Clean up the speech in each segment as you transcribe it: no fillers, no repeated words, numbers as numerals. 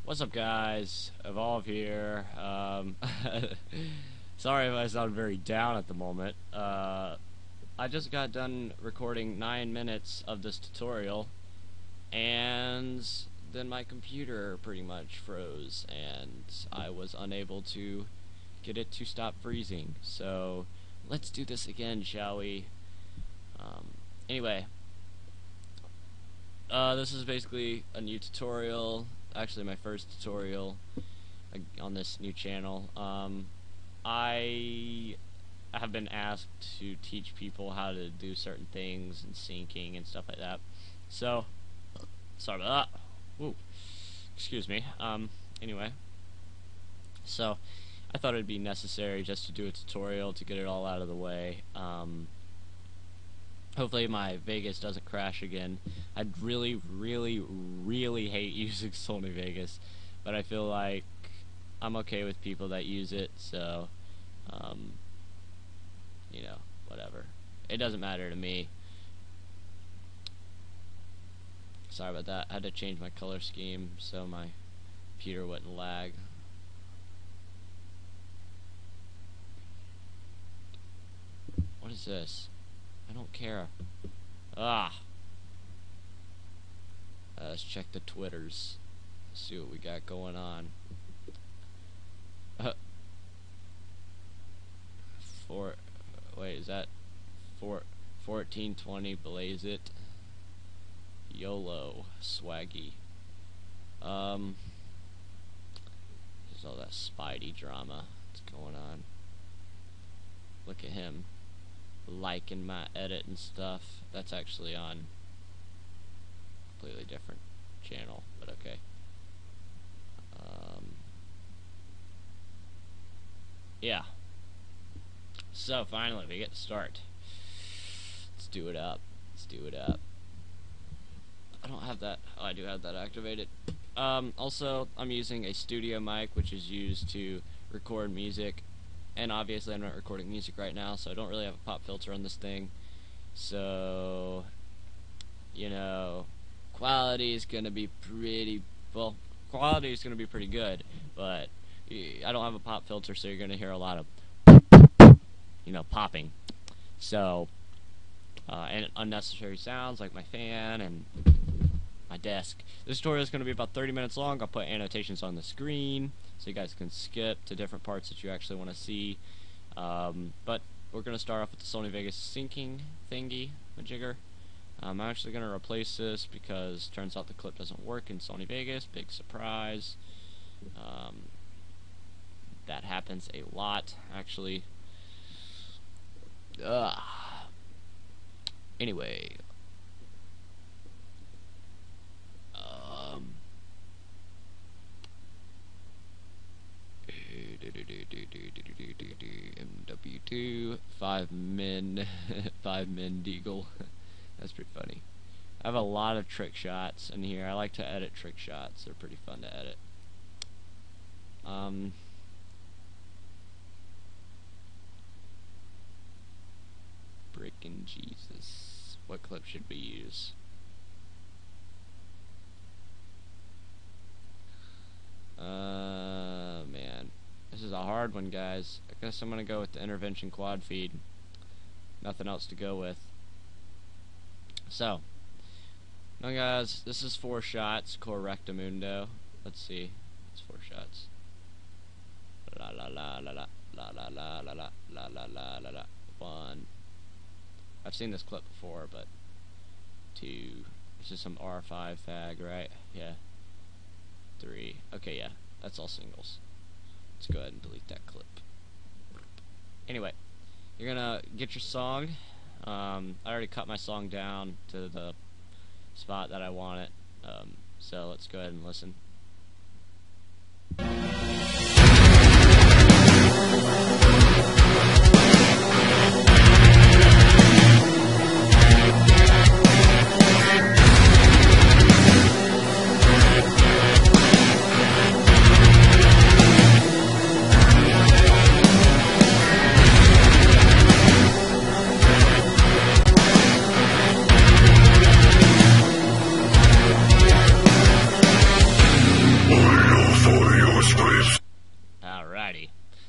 What's up, guys? Evolve here. Sorry if I sound very down at the moment. I just got done recording 9 minutes of this tutorial, and then my computer pretty much froze, and I was unable to get it to stop freezing. So let's do this again, shall we? Anyway, this is basically a new tutorial. Actually, my first tutorial on this new channel. I have been asked to teach people how to do certain things and syncing and stuff like that. So, sorry about that. Woo. Excuse me. Anyway, so I thought it'd be necessary just to do a tutorial to get it all out of the way. Hopefully my Vegas doesn't crash again. I'd really hate using Sony Vegas, but I feel like I'm okay with people that use it, so you know, whatever. It doesn't matter to me. Sorry about that. I had to change my color scheme so my computer wouldn't lag. What is this? I don't care. Let's check the Twitters. See what we got going on. 1420 blaze it. YOLO swaggy. There's all that Spidey drama that's going on. Look at him liking my edit and stuff. That's actually on a completely different channel, but okay. Yeah. So finally we get to start. Let's do it up. Let's do it up. I don't have that. Oh, I do have that activated. Also, I'm using a studio mic, which is used to record music. And obviously I'm not recording music right now, so I don't really have a pop filter on this thing. So, you know, quality is gonna be pretty, well, quality is gonna be pretty good, but I don't have a pop filter, so you're gonna hear a lot of, you know, popping. So, and unnecessary sounds like my fan and my desk. This tutorial is going to be about 30 minutes long. I'll put annotations on the screen so you guys can skip to different parts that you actually want to see. But we're going to start off with the Sony Vegas syncing thingy majigger. I'm actually going to replace this because turns out the clip doesn't work in Sony Vegas. Big surprise. That happens a lot, actually. Anyway. MW2 5 men 5 men deagle. That's pretty funny. I have a lot of trick shots in here. I like to edit trick shots. They're pretty fun to edit. Frickin' Jesus. What clip should we use? Man. This is a hard one, guys. I guess I'm gonna go with the intervention quad feed. Nothing else to go with. So, now guys, this is 4 shots, correctamundo. Let's see. It's 4 shots. La la la la la la la la la la la la la la la. 1. I've seen this clip before, but 2. This is some R5 fag, right? Yeah. 3. Okay, yeah. That's all singles. Let's go ahead and delete that clip. Anyway, you're gonna get your song. I already cut my song down to the spot that I want it. So let's go ahead and listen.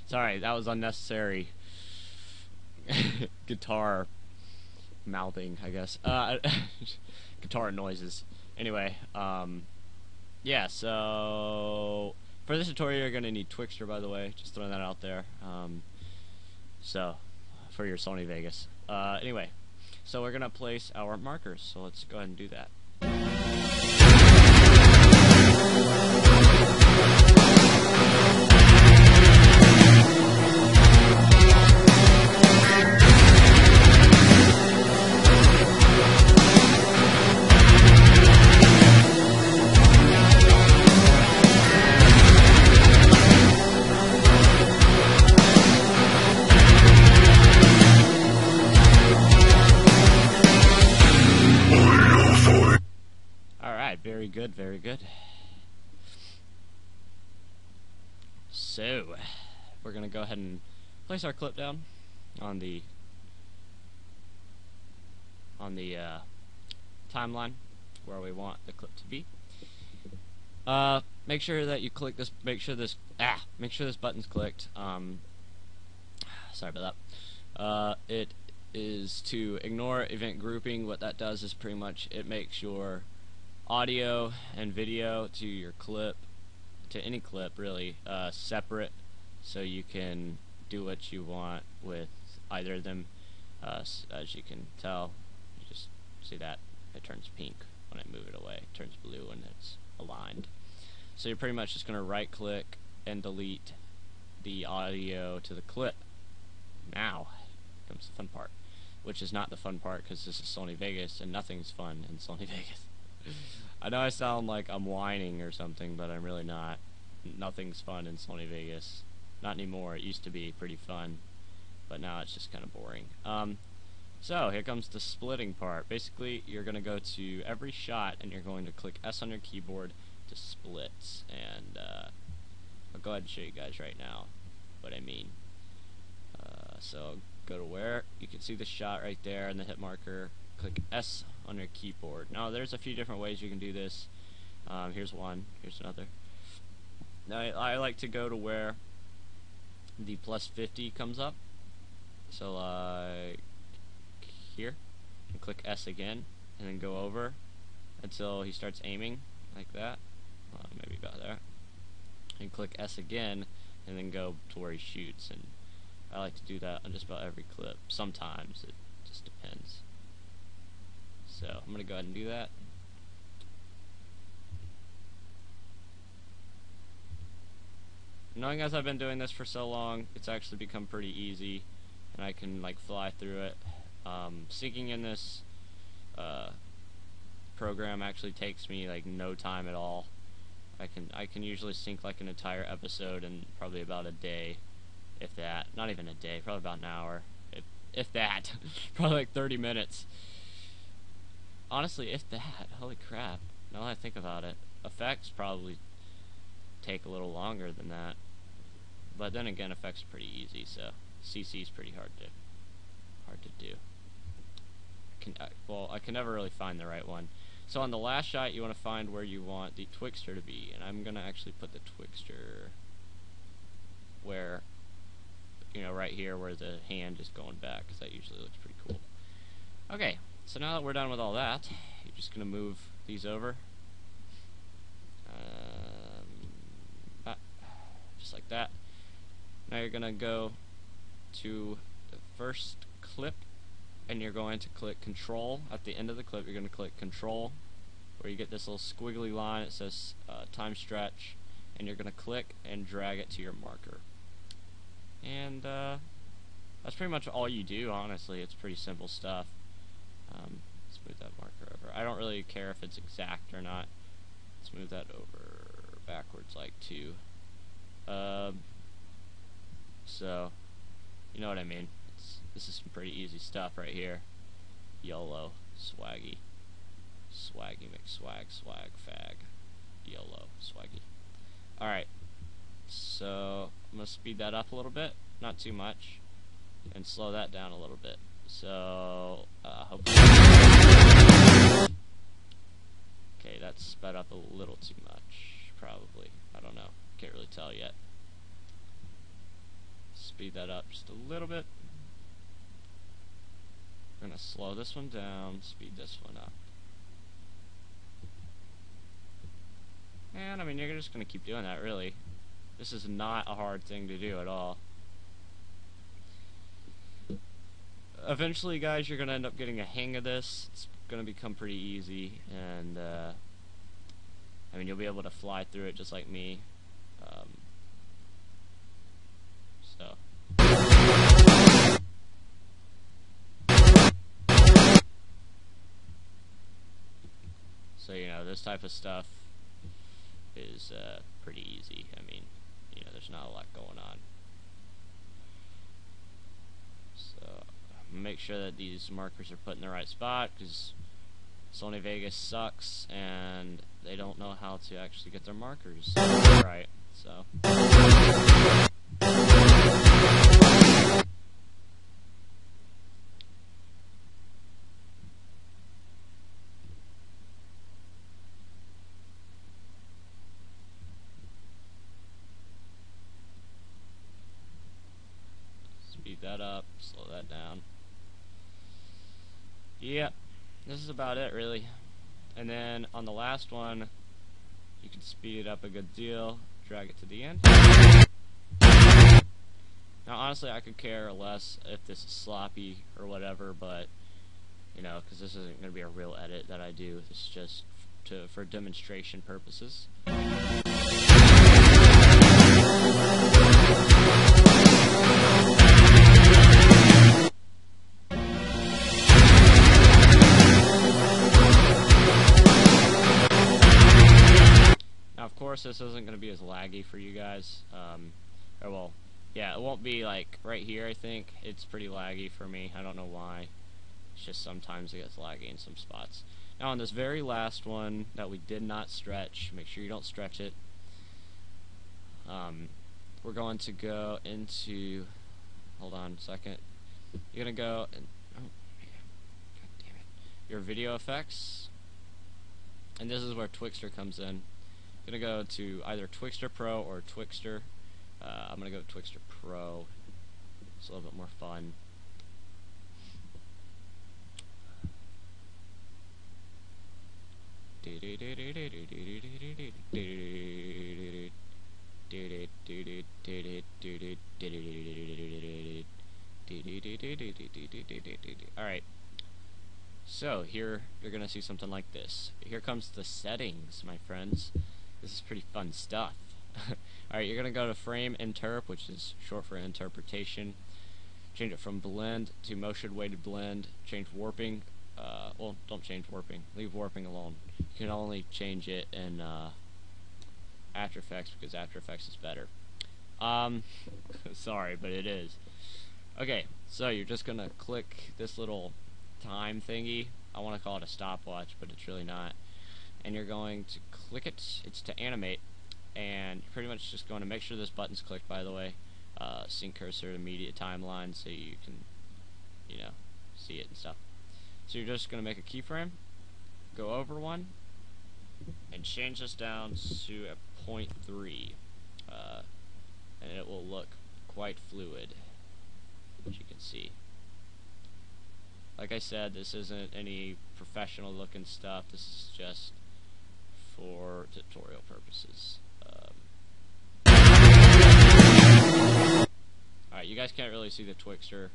Sorry, that was unnecessary guitar mouthing, I guess. Guitar noises. Anyway, yeah, so for this tutorial you're going to need Twixtor, by the way, just throwing that out there. So, for your Sony Vegas. Anyway, so we're going to place our markers, so let's go ahead and do that. Very good, very good. So, we're going to go ahead and place our clip down on the timeline where we want the clip to be. Make sure that you click this. Make sure this button's clicked. Sorry about that. It is to ignore event grouping. What that does is pretty much it makes your audio and video to your clip, to any clip really, separate, so you can do what you want with either of them. As you can tell, you just see that it turns pink when I move it away, it turns blue when it's aligned. So you're pretty much just going to right click and delete the audio to the clip. Now comes the fun part, which is not the fun part because this is Sony Vegas and nothing's fun in Sony Vegas. I know I sound like I'm whining or something, but I'm really not. Nothing's fun in Sony Vegas. Not anymore. It used to be pretty fun, but now it's just kind of boring. So here comes the splitting part. Basically, you're going to go to every shot and you're going to click S on your keyboard to split. And I'll go ahead and show you guys right now what I mean. So go to where you can see the shot right there and the hit marker. Click S on your keyboard. Now there's a few different ways you can do this. Here's one, here's another. Now I like to go to where the plus 50 comes up. So like here, and click S again, and then go over until he starts aiming like that. Maybe about there. And click S again, and then go to where he shoots. And I like to do that on just about every clip. Sometimes it just depends. So I'm going to go ahead and do that. Knowing as I've been doing this for so long, it's actually become pretty easy, and I can like fly through it. Syncing in this program actually takes me like no time at all. I can usually sync like an entire episode in probably about a day, if that. Not even a day, probably about an hour, if that. Probably like 30 minutes. Honestly, if that. Holy crap. Now that I think about it, effects probably take a little longer than that. But then again, effects are pretty easy, so CC is pretty hard to do. Well, I can never really find the right one. So on the last shot, you want to find where you want the Twixtor to be, and I'm gonna actually put the Twixtor where, you know, right here where the hand is going back, because that usually looks pretty cool. Okay. So now that we're done with all that, you're just going to move these over. Just like that. Now you're going to go to the first clip, and you're going to click Control. At the end of the clip, you're going to click Control, where you get this little squiggly line. It says time stretch, and you're going to click and drag it to your marker. And that's pretty much all you do, honestly. It's pretty simple stuff. Let's move that marker over. I don't really care if it's exact or not. Let's move that over backwards like 2. So, you know what I mean. This is some pretty easy stuff right here. YOLO, swaggy. Swaggy McSwag, swag, fag. YOLO, swaggy. Alright, so I'm going to speed that up a little bit. Not too much. And slow that down a little bit. So, hopefully. Okay, that's sped up a little too much, probably. I don't know. Can't really tell yet. speed that up just a little bit. We're gonna slow this one down, speed this one up. And I mean, you're just gonna keep doing that, really. This is not a hard thing to do at all. Eventually, guys, you're gonna end up getting a hang of this. It's gonna become pretty easy, and I mean, you'll be able to fly through it just like me. So you know, this type of stuff is pretty easy. I mean, you know, there's not a lot going on. So make sure that these markers are put in the right spot, because Sony Vegas sucks and they don't know how to actually get their markers right. So speed that up, slow that down. Yep, this is about it, really. And then on the last one, you can speed it up a good deal, drag it to the end. Now, honestly, I could care less if this is sloppy or whatever, but, you know, because this isn't going to be a real edit that I do. This is just for demonstration purposes. Of course, this isn't going to be as laggy for you guys. Or well, yeah, it won't be like right here. I think it's pretty laggy for me. I don't know why. It's just sometimes it gets laggy in some spots. Now, on this very last one that we did not stretch, make sure you don't stretch it. We're going to go into. Hold on a second. You're gonna go and God damn it, your video effects, and this is where Twixtor comes in. Gonna go to either Twixtor Pro or Twixtor. I'm gonna go to Twixtor Pro. It's a little bit more fun. Alright. So here you're gonna see something like this. Here comes the settings, my friends. This is pretty fun stuff. Alright, you're going to go to frame interp, which is short for interpretation. Change it from blend to motion weighted blend. Change warping. Well, don't change warping. Leave warping alone. You can only change it in After Effects, because After Effects is better. Sorry, but it is. Okay, so you're just going to click this little time thingy. I want to call it a stopwatch, but it's really not. And you're going to click it. It's to animate, and you're pretty much just going to make sure this button's clicked, by the way. Sync cursor to media timeline, so you can, you know, see it and stuff. So you're just going to make a keyframe, go over one, and change this down to a 0.3, and it will look quite fluid, as you can see. Like I said, this isn't any professional looking stuff. This is just for tutorial purposes. Alright, you guys can't really see the Twixtor,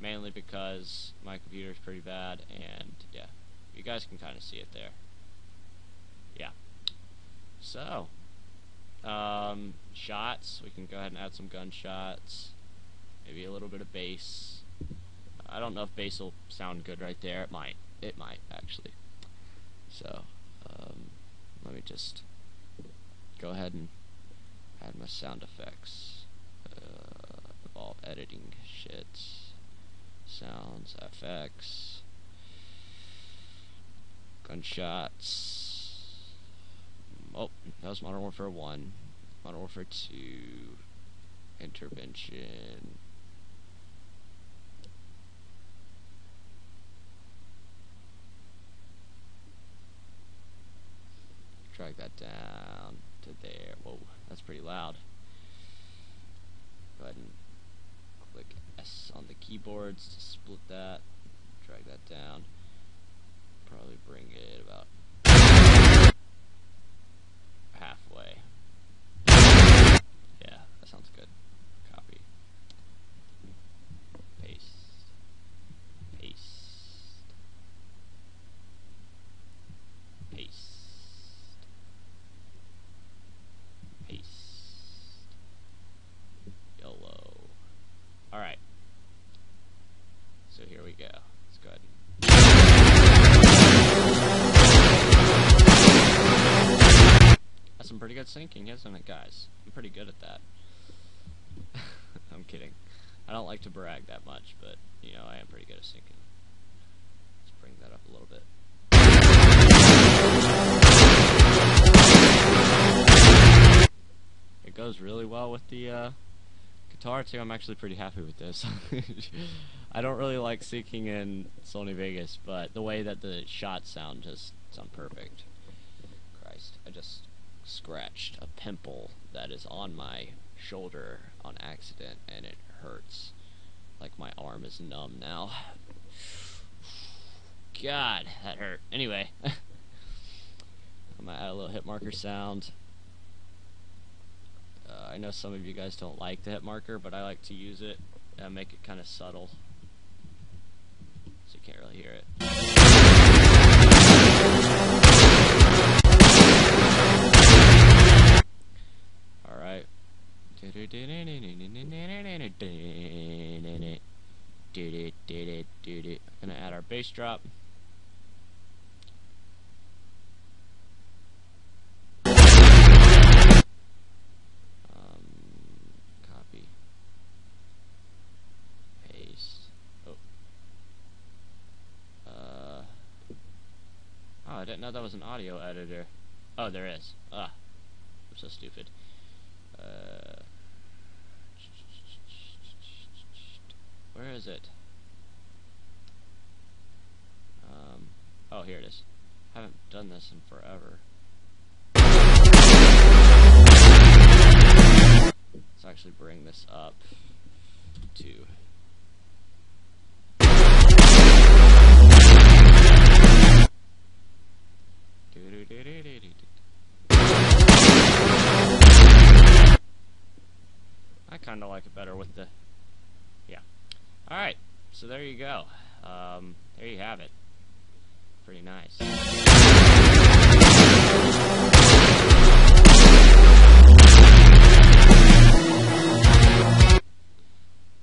mainly because my computer is pretty bad, and yeah, you guys can kind of see it there. Yeah. So, shots, we can go ahead and add some gunshots, maybe a little bit of bass. I don't know if bass will sound good right there. It might. It might, actually. So, let me just go ahead and add my sound effects. Evolve editing shit. Sounds, FX. Gunshots. Oh, that was Modern Warfare 1. Modern Warfare 2. Intervention. Drag that down to there. Whoa, that's pretty loud. Go ahead and S on the keyboards to split that. Drag that down. Probably bring it about halfway. Yeah, that sounds good. Copy. Paste. Paste. Paste. Paste. Yellow. Alright. So here we go. Let's go ahead and that's some pretty good syncing, isn't it, guys? I'm pretty good at that. I'm kidding. I don't like to brag that much, but, you know, I am pretty good at syncing. Let's bring that up a little bit. It goes really well with the guitar, too. I'm actually pretty happy with this. I don't really like syncing in Sony Vegas, but the way that the shots sound just sound perfect. Christ, I just scratched a pimple that is on my shoulder on accident, and it hurts. Like my arm is numb now. God, that hurt. Anyway, I'm gonna add a little hit marker sound. I know some of you guys don't like the hit marker, but I like to use it and make it kind of subtle, so you can't really hear it. Alright. Gonna add our bass drop. Copy. Paste. Oh, I didn't know that was an audio editor. Oh, there is. I'm so stupid. Where is it? Oh, here it is. Haven't done this in forever. Let's actually bring this up to I kinda like it better with the Alright, so there you go. There you have it. Pretty nice.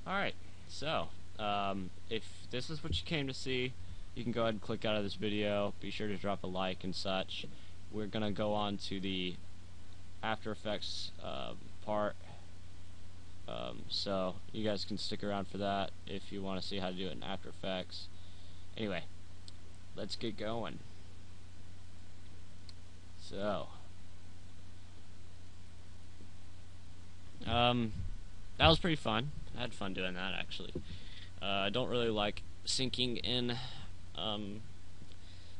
Alright, so, if this is what you came to see, you can go ahead and click out of this video. Be sure to drop a like and such. We're gonna go on to the After Effects part. So you guys can stick around for that if you want to see how to do it in After Effects. Anyway, let's get going. So, that was pretty fun. I had fun doing that, actually. I don't really like syncing in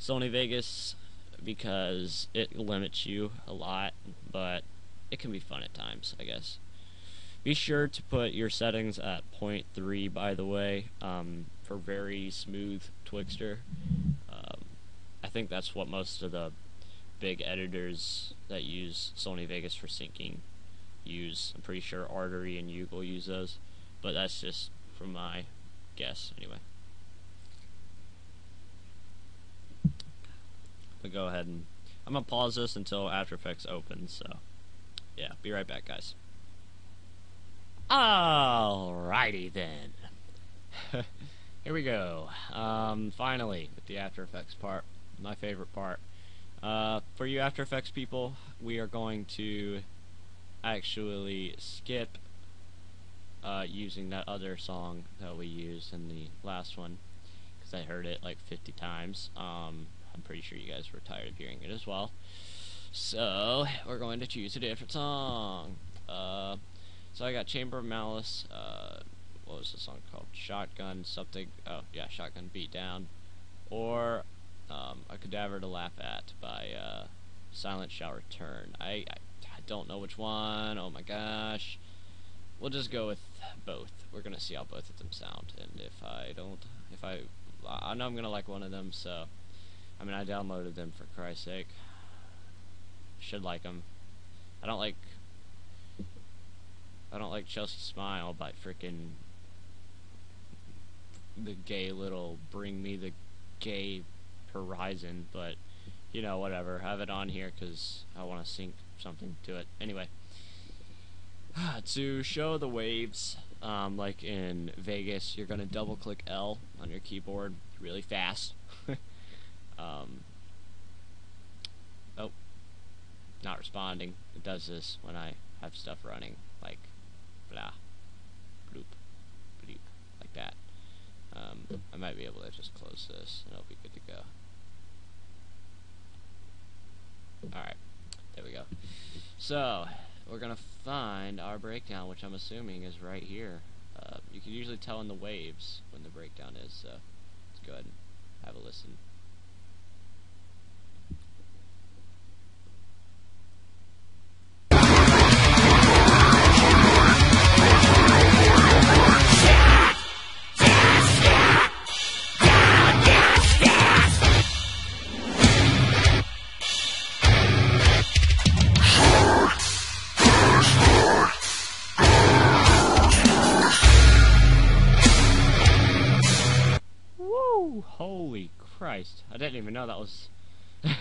Sony Vegas because it limits you a lot, but it can be fun at times, I guess. Be sure to put your settings at 0.3, by the way, for very smooth Twixtor. I think that's what most of the big editors that use Sony Vegas for syncing use. I'm pretty sure Artery and Ugle use those, but that's just from my guess, anyway. But go ahead and I'm gonna pause this until After Effects opens. So yeah, be right back, guys. Alrighty then. Here we go. Finally, with the After Effects part, my favorite part. For you After Effects people, we are going to actually skip using that other song that we used in the last one, because I heard it like 50 times. I'm pretty sure you guys were tired of hearing it as well. So we're going to choose a different song. So I got Chamber of Malice, what was the song called? Shotgun something, oh yeah, Shotgun Beatdown, or A Cadaver to Laugh At by Silence Shall Return. I don't know which one, oh my gosh. we'll just go with both. We're gonna see how both of them sound, and I know I'm gonna like one of them, so I mean I downloaded them for Christ's sake. Should like them. I don't like Chelsea Smile by frickin' the gay little Bring Me the Gay Horizon, but you know, whatever. I have it on here because I want to sync something to it. Anyway, to show the waves, like in Vegas, you're gonna double click L on your keyboard really fast. Oh, not responding. It does this when I have stuff running, like blah, bloop, bloop, like that. I might be able to just close this and it'll be good to go. Alright, there we go. So, we're gonna find our breakdown, which I'm assuming is right here. You can usually tell in the waves when the breakdown is, so let's go ahead and have a listen. Holy Christ, I didn't even know that was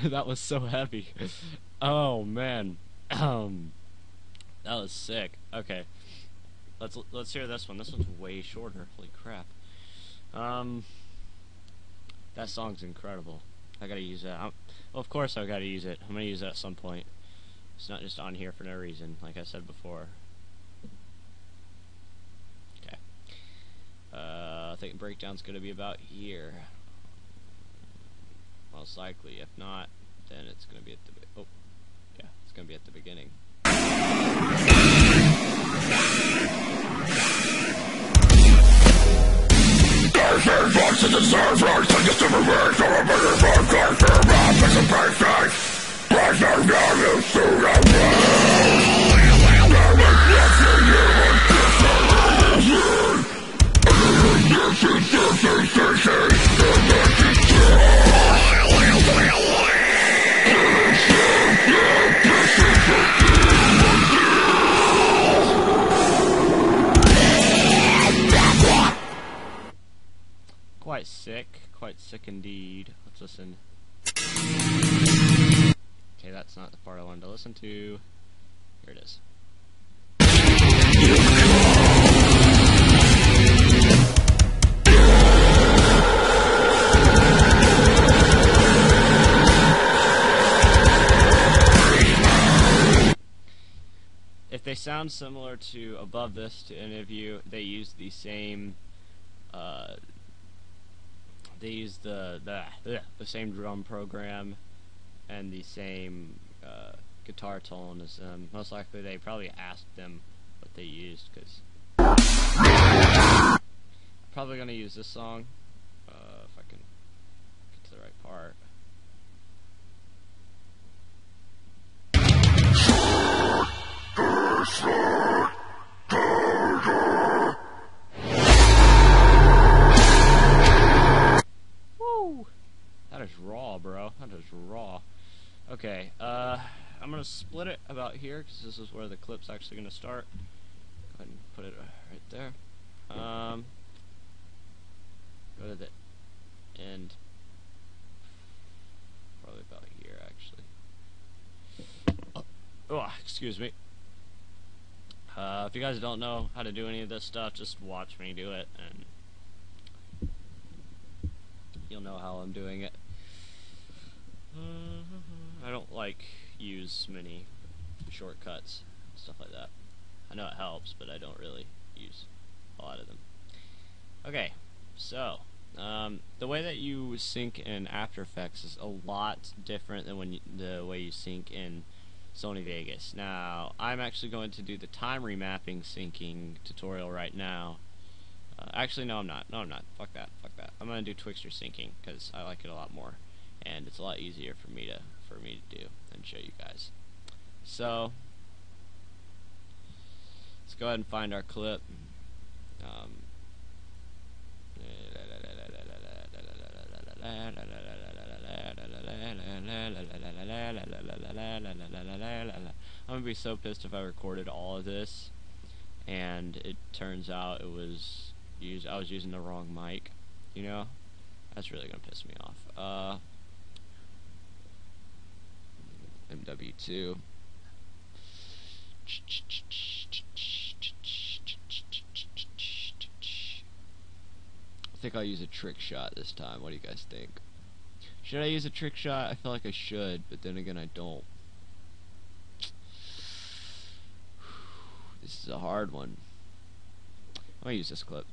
that was so heavy. Oh man. That was sick. Okay. Let's hear this one. This one's way shorter. Holy crap. That song's incredible. I gotta use that. Well, of course I gotta use it. I'm gonna use that at some point. It's not just on here for no reason, like I said before. Okay. I think the breakdown's gonna be about here. Most likely. If not, then it's gonna be at the yeah, it's gonna be at the beginning. Quite sick indeed. Let's listen. Okay, that's not the part I wanted to listen to. Here it is. If they sound similar to above this to any of you, they use the same they use the same drum program and the same guitar tone as them. Most likely they probably asked them what they used, because I'm probably going to use this song if I can get to the right part. That is raw, bro. That is raw. Okay, I'm gonna split it about here because this is where the clip's actually gonna start. Go ahead and put it right there. Go to the end. Probably about here, actually. Oh, excuse me. If you guys don't know how to do any of this stuff, just watch me do it, and you'll know how I'm doing it. I don't use many shortcuts, stuff like that. I know it helps, but I don't really use a lot of them. Okay, so the way that you sync in After Effects is a lot different than the way you sync in Sony Vegas. Now, I'm actually going to do the time remapping syncing tutorial right now. Actually, no, I'm not. No, I'm not. Fuck that. Fuck that. I'm gonna do Twixtor syncing because I like it a lot more, and it's a lot easier for me to do and show you guys. So let's go ahead and find our clip. I'm gonna be so pissed if I recorded all of this and it turns out I was using the wrong mic. You know, that's really gonna piss me off. MW2. I think I'll use a trick shot this time. What do you guys think? Should I use a trick shot? I feel like I should, but then again I don't. This is a hard one. I'm gonna use this clip.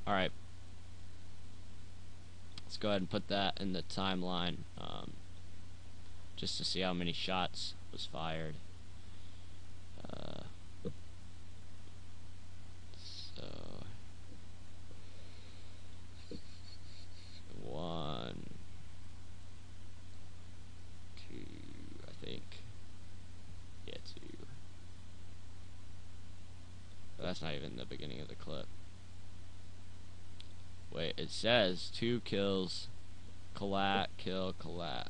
Alright. Let's go ahead and put that in the timeline, just to see how many shots was fired. So 1, 2, I think. Yeah, 2. But that's not even the beginning of the clip. Wait, it says 2 kills, collat, kill, collat.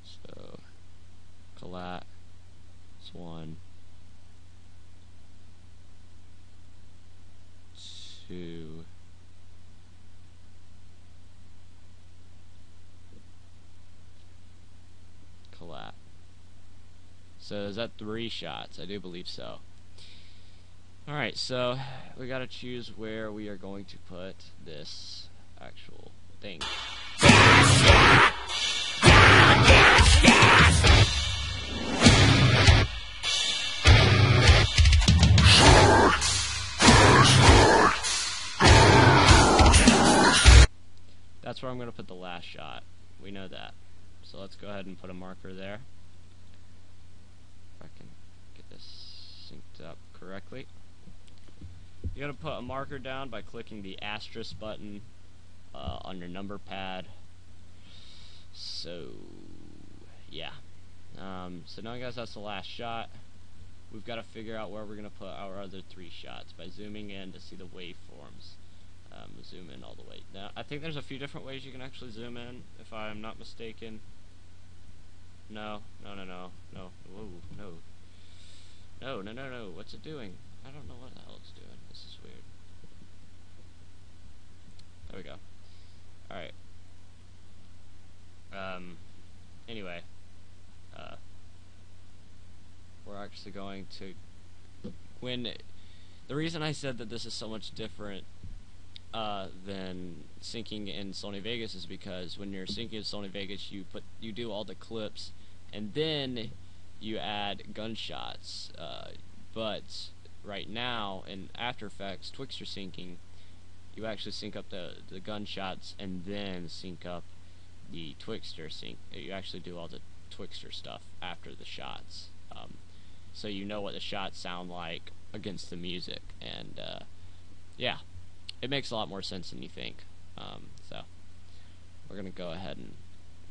So, collat is 1, 2, collat. So is that 3 shots? I do believe so. Alright, so we gotta choose where we are going to put this actual thing. That's where I'm gonna put the last shot. We know that. So let's go ahead and put a marker there. If I can get this synced up correctly. You gotta put a marker down by clicking the asterisk button on your number pad. So yeah. So now guys, that's the last shot. We've got to figure out where we're gonna put our other 3 shots by zooming in to see the waveforms. Zoom in all the way. Now I think there's a few different ways you can actually zoom in, if I'm not mistaken. No. Whoa, no. What's it doing? I don't know what the hell it's doing. This is weird. There we go. Alright. Anyway. We're actually going to... The reason I said that this is so much different than syncing in Sony Vegas is because when you're syncing in Sony Vegas, you do all the clips, and then you add gunshots. But right now in After Effects Twixtor syncing, you actually sync up the gunshots and then sync up the Twixtor sync. You actually do all the Twixtor stuff after the shots, so you know what the shots sound like against the music, and yeah, it makes a lot more sense than you think. So we're gonna go ahead and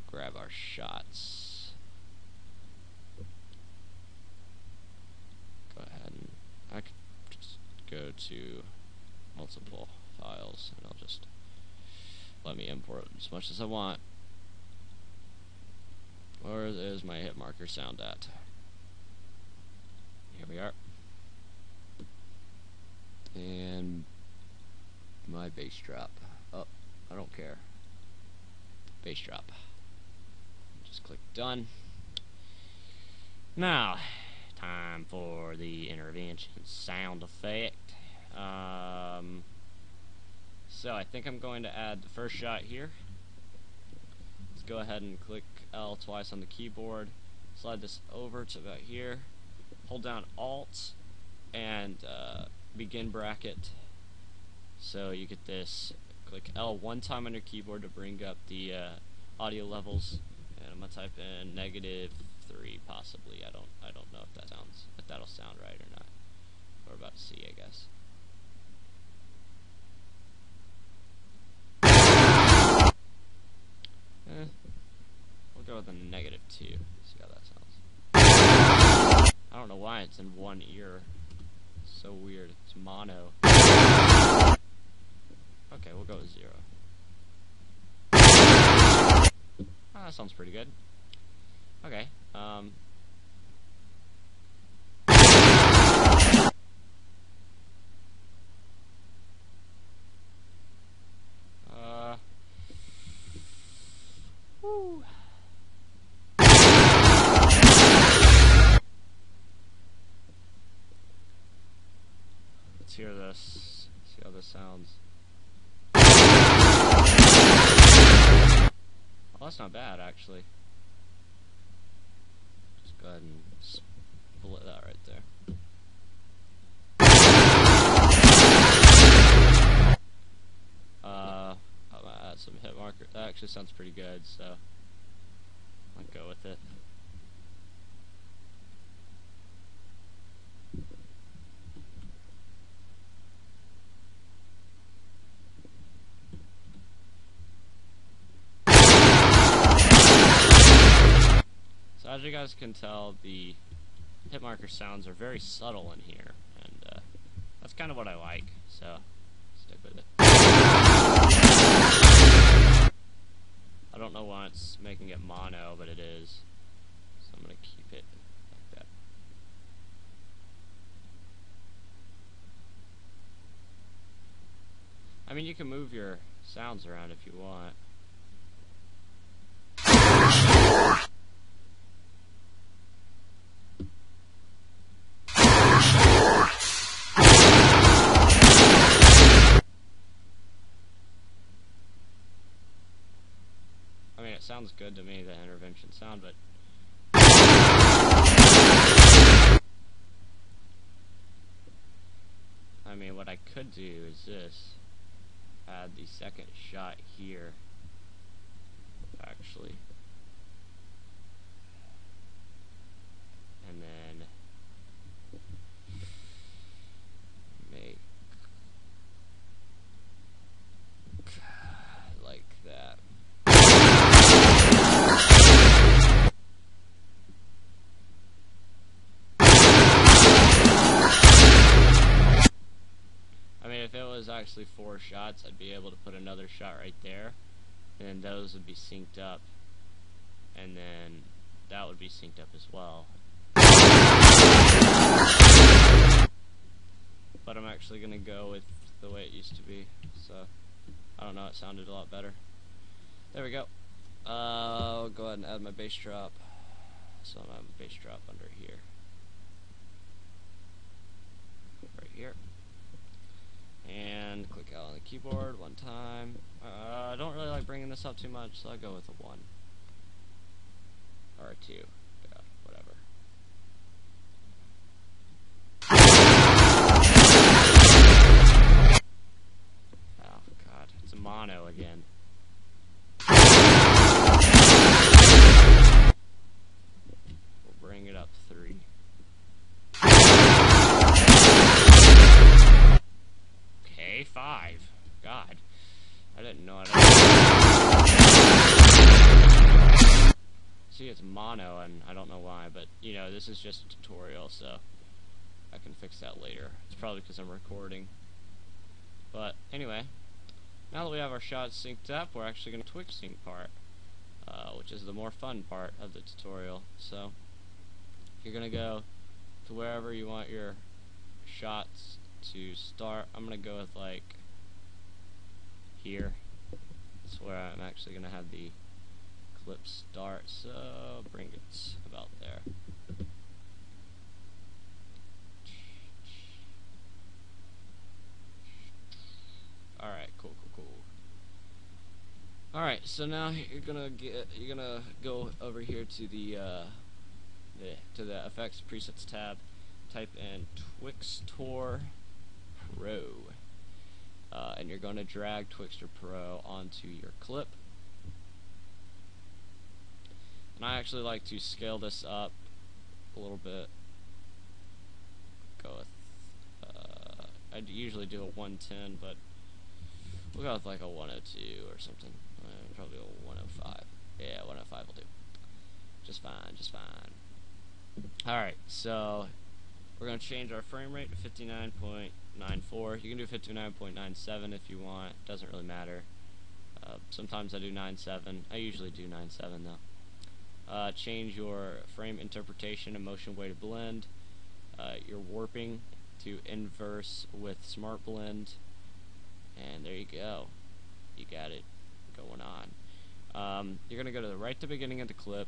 grab our shots. Go ahead and I could just go to multiple files and I'll just let me import as much as I want. Where is my hit marker sound at? Here we are. And my bass drop. Oh, I don't care. Bass drop. Just click done. Now, time for the intervention sound effect. So I think I'm going to add the first shot here. Let's go ahead and click L twice on the keyboard. Slide this over to about here. Hold down Alt and begin bracket. So you get this. Click L one time on your keyboard to bring up the audio levels, I'm gonna type in -3 possibly. I don't know if that'll sound right or not. We're about to see, I guess. We'll go with a -2. See how that sounds. I don't know why it's in one ear. It's so weird. It's mono. Okay, we'll go with 0. That sounds pretty good. Okay, woo. Let's hear this. See how this sounds. Well, that's not bad, actually. Just go ahead and split that right there. I'm gonna add some hit marker. That actually sounds pretty good, so I'll go with it. So as you guys can tell, the hit marker sounds are very subtle in here, and that's kind of what I like, so stick with it. I don't know why it's making it mono, but it is, so I'm going to keep it like that. I mean, you can move your sounds around if you want. I mean, it sounds good to me, the intervention sound, but I mean, what I could do is this. Add the second shot here, actually. And then make like that. I mean, if it was actually 4 shots, I'd be able to put another shot right there, and those would be synced up, and then that would be synced up as well. But I'm actually going to go with the way it used to be, so I don't know, it sounded a lot better. There we go. I'll go ahead and add my bass drop. So I'm going to have a bass drop under here. Right here. And click out on the keyboard one time. I don't really like bringing this up too much, so I'll go with a 1. Or a 2. Yeah, whatever. Oh, God. It's a mono again. We'll bring it up 3. Okay, 5. God. I didn't know it. See, it's mono, and I don't know why, but, you know, this is just a tutorial, so I can fix that later. It's probably because I'm recording. But, anyway, now that we have our shots synced up, we're actually going to Twix sync part, which is the more fun part of the tutorial. So, you're going to go to wherever you want your shots to start. I'm going to go with, like, here. That's where I'm actually going to have the clip start, so bring it about there. Alright, cool. Alright, so now you're gonna go over here to the effects presets tab, type in Twixtor Pro, and you're gonna drag Twixtor Pro onto your clip. And I actually like to scale this up a little bit. Go with, I'd usually do a 110, but we'll go with like a 102 or something. Probably a 105. Yeah, 105 will do. Just fine, just fine. Alright, so we're going to change our frame rate to 59.94. You can do 59.97 if you want. Doesn't really matter. Sometimes I do 9.7. I usually do 9.7 though. Change your frame interpretation and motion weighted blend. Your warping to inverse with smart blend. And there you go. You got it going on. You're going to go to the right at the beginning of the clip.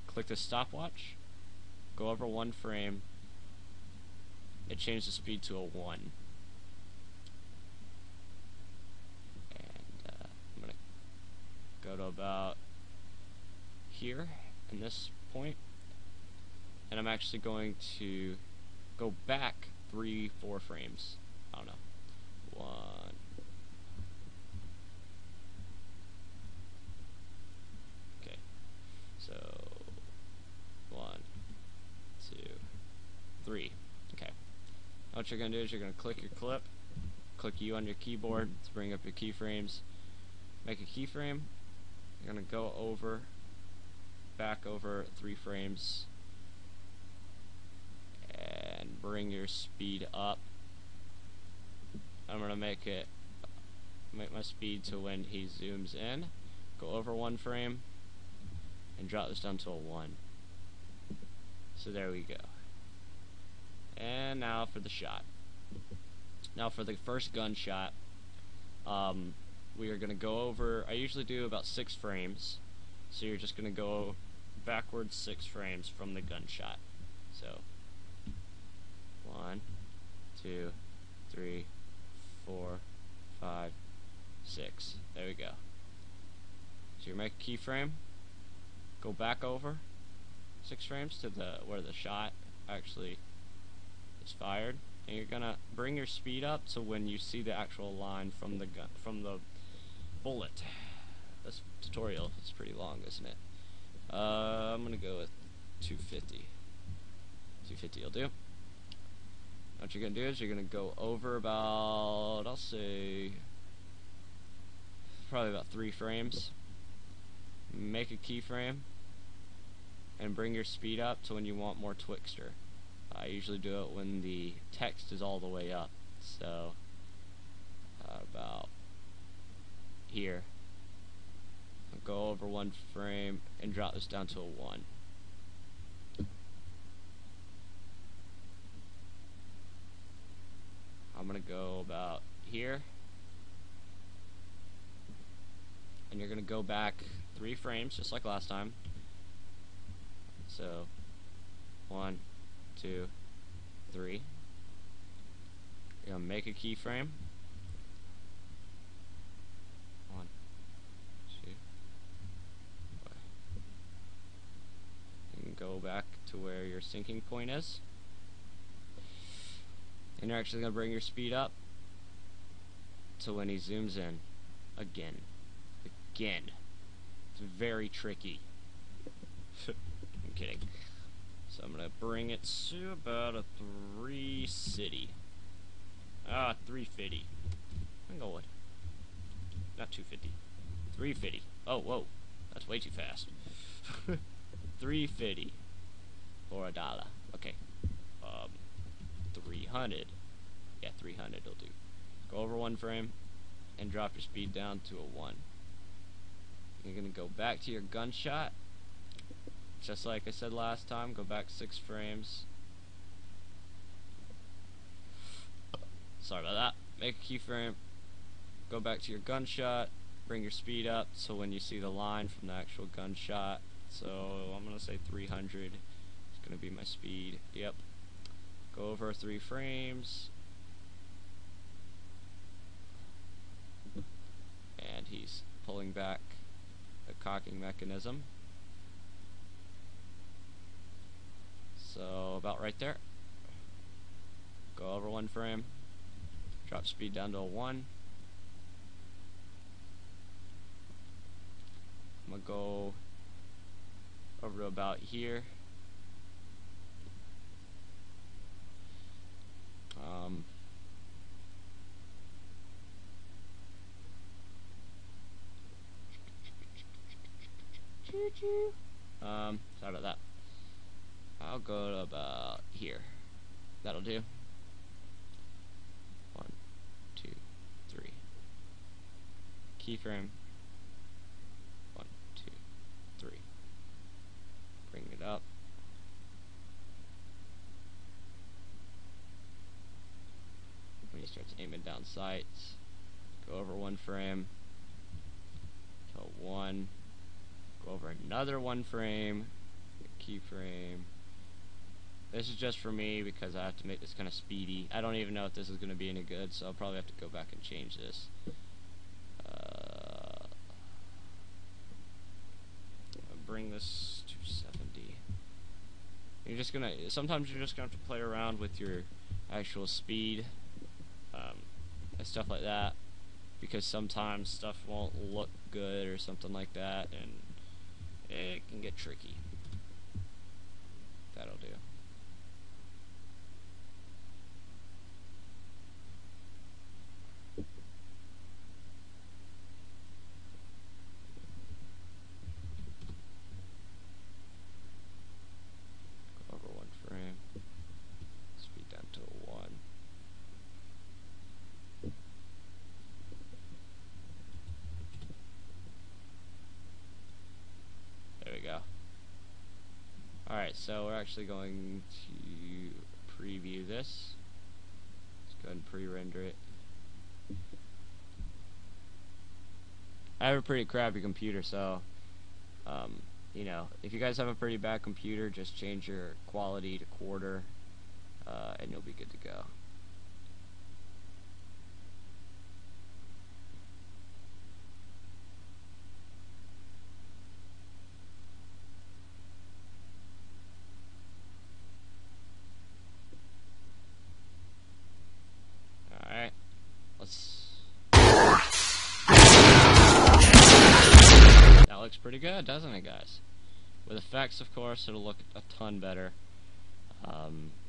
Click the stopwatch. Go over 1 frame. It changed the speed to a 1. And I'm going to go to about here in this point. And I'm actually going to go back 3-4 frames. I don't know. 1. Okay. So 1, 2, 3. Okay. What you're going to do is you're going to click your clip, click U on your keyboard to bring up your keyframes, make a keyframe. You're going to go over, back over 3 frames, and bring your speed up. I'm going to make my speed to when he zooms in. Go over 1 frame and drop this down to a 1. So there we go. And now for the shot. Now for the first gunshot, we are going to go over, I usually do about 6 frames. So you're just going to go backwards 6 frames from the gunshot. So 1, 2, 3, 4, 5, 6. There we go. So you make a keyframe, go back over 6 frames to the where the shot actually is fired, and you're gonna bring your speed up so when you see the actual line from the gun, from the bullet. This tutorial is pretty long, isn't it? I'm gonna go with 250. 250 will do. What you're gonna do is you're gonna go over about, I'll say, probably about 3 frames. Make a keyframe and bring your speed up to when you want more Twixtor. I usually do it when the text is all the way up, so about here. I'll go over 1 frame and drop this down to a 1. I'm gonna go about here, and you're gonna go back 3 frames just like last time. So 1, 2, 3. You're gonna make a keyframe. 1, 2. You can go back to where your sinking point is. And you're actually going to bring your speed up to when he zooms in. Again. It's very tricky. I'm kidding. So I'm going to bring it to about a 350. 350. I'm going with. Not 250. 350. Oh, whoa. That's way too fast. 350. For $1. Okay. 300. Yeah, 300 will do. Go over 1 frame and drop your speed down to a 1. You're going to go back to your gunshot. Just like I said last time, go back 6 frames. Sorry about that. Make a keyframe. Go back to your gunshot. Bring your speed up so when you see the line from the actual gunshot. So I'm going to say 300. It's going to be my speed. Yep. Go over 3 frames, and he's pulling back the cocking mechanism. So about right there. Go over 1 frame, drop speed down to a 1. I'm gonna go over over to about here. Sorry about that. I'll go to about here. That'll do. 1, 2, 3. Keyframe. 1, 2, 3. Bring it up. When he starts aiming down sights, go over 1 frame. So 1. Go over another 1 frame. Keyframe. This is just for me because I have to make this kind of speedy. I don't even know if this is going to be any good, so I'll probably have to go back and change this. Bring this to 70. You're just gonna. Sometimes you're just gonna have to play around with your actual speed and stuff like that, because sometimes stuff won't look good or something like that, and it can get tricky. That'll do. Go over 1 frame. Speed down to 1. There we go. Alright, so we're actually going to preview this. Let's go ahead and pre-render it. I have a pretty crappy computer, so you know, if you guys have a pretty bad computer, just change your quality to quarter, and you'll be good to go. Alright, that looks pretty good, doesn't it, guys? With effects, of course, it'll look a ton better.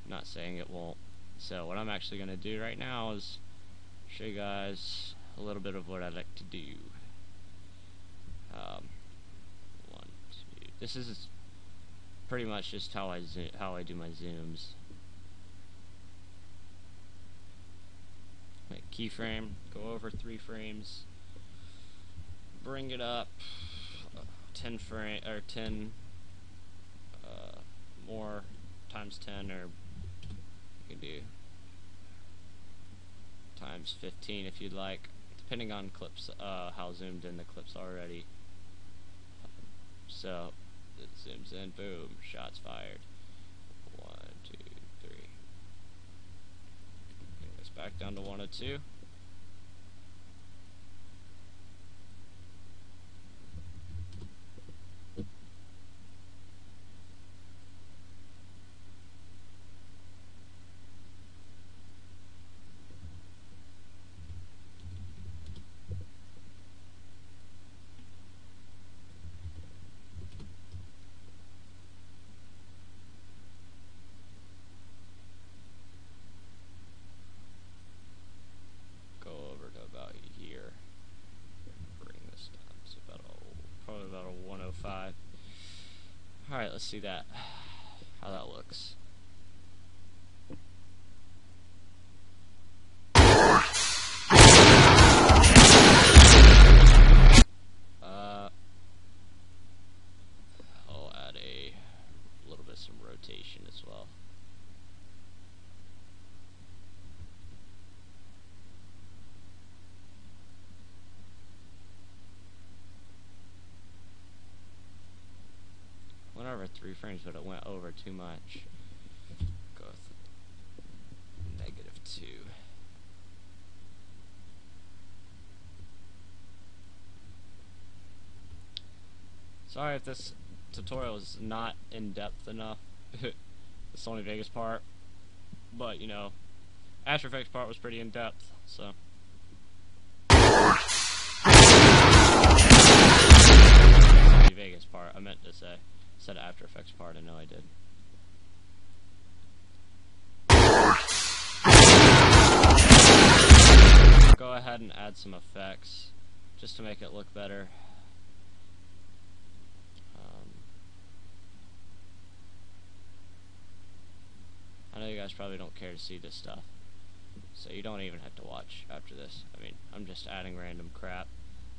Not saying it won't. So what I'm actually going to do right now is show you guys a little bit of what I like to do. 1, 2. This is pretty much just how I do my zooms. Like keyframe, go over 3 frames, bring it up 10 frame or 10 more times 10, or you can do times 15 if you'd like, depending on clips, how zoomed in the clip's already. So it zooms in, boom, shots fired. 1, 2, 3. Bring this back down to 102. About a 105. Alright, let's see that. How that looks. I'll add a little bit of some rotation as well. Went over 3 frames, but it went over too much. Go with -2. Sorry if this tutorial is not in-depth enough, the Sony Vegas part, but you know, After Effects part was pretty in-depth, so. Sony Vegas part, I meant to say. Said After Effects part, I know I did. Go ahead and add some effects just to make it look better. I know you guys probably don't care to see this stuff, so you don't even have to watch after this. I mean, I'm just adding random crap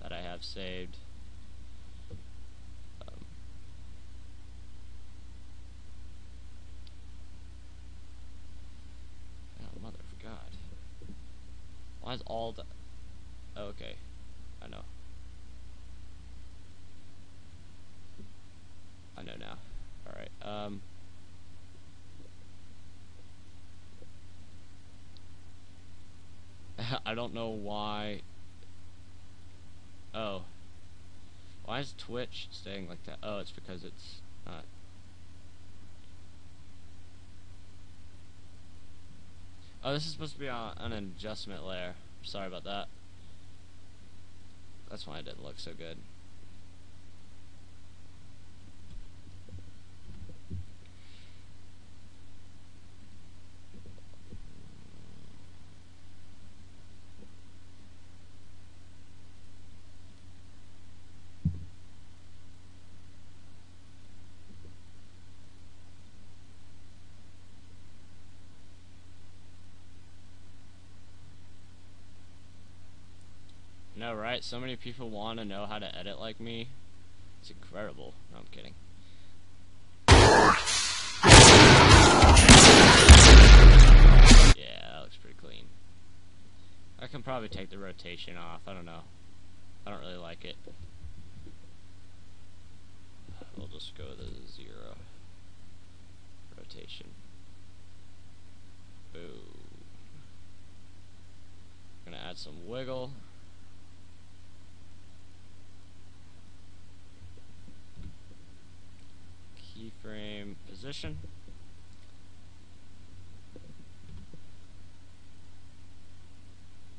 that I have saved. Oh, mother of God. Why is all the... Oh, okay, I know. I know now. Alright, I don't know why. Oh. Why is Twitch staying like that? Oh, it's because it's not. Oh, this is supposed to be on an adjustment layer. Sorry about that. That's why it didn't look so good. No, right? So many people want to know how to edit like me. It's incredible. No, I'm kidding. Yeah, that looks pretty clean. I can probably take the rotation off. I don't know. I don't really like it. We'll just go with a 0 rotation. Boom. Gonna add some wiggle. Keyframe position.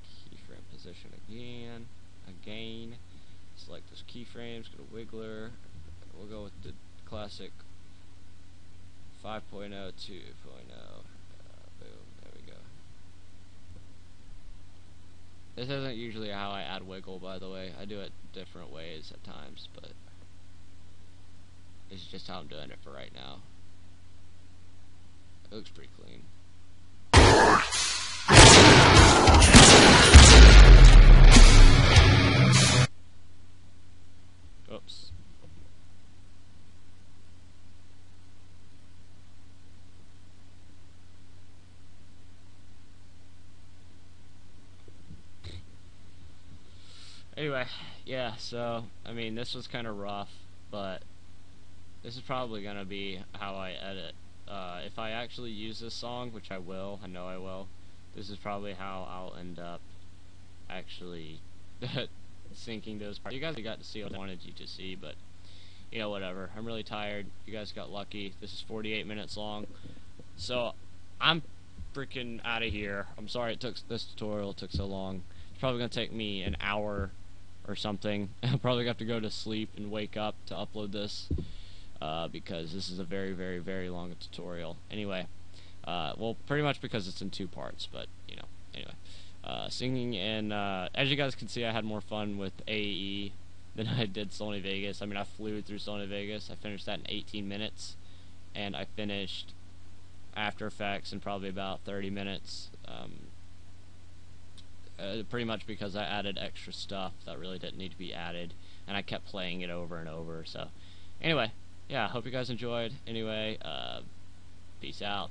Keyframe position again. Select those keyframes, go to Wiggler. We'll go with the classic 5.0, 2.0. Boom, there we go. This isn't usually how I add wiggle, by the way. I do it different ways at times, but this is just how I'm doing it for right now. It looks pretty clean. Oops. Anyway, yeah, so, I mean, this was kind of rough, but this is probably going to be how I edit. If I actually use this song, which I will, I know I will, this is probably how I'll end up actually syncing those parts. You guys got to see what I wanted you to see, but, you know, whatever. I'm really tired. You guys got lucky. This is 48 minutes long. So, I'm freaking out of here. I'm sorry this tutorial took so long. It's probably going to take me an hour or something. I'll probably have to go to sleep and wake up to upload this. Because this is a very, very, very long tutorial. Anyway, well, pretty much because it's in 2 parts, but, you know, anyway. Singing in, as you guys can see, I had more fun with AE than I did Sony Vegas. I mean, I flew through Sony Vegas. I finished that in 18 minutes, and I finished After Effects in probably about 30 minutes. Pretty much because I added extra stuff that really didn't need to be added, and I kept playing it over and over. So, anyway. Yeah, hope you guys enjoyed. Anyway, peace out.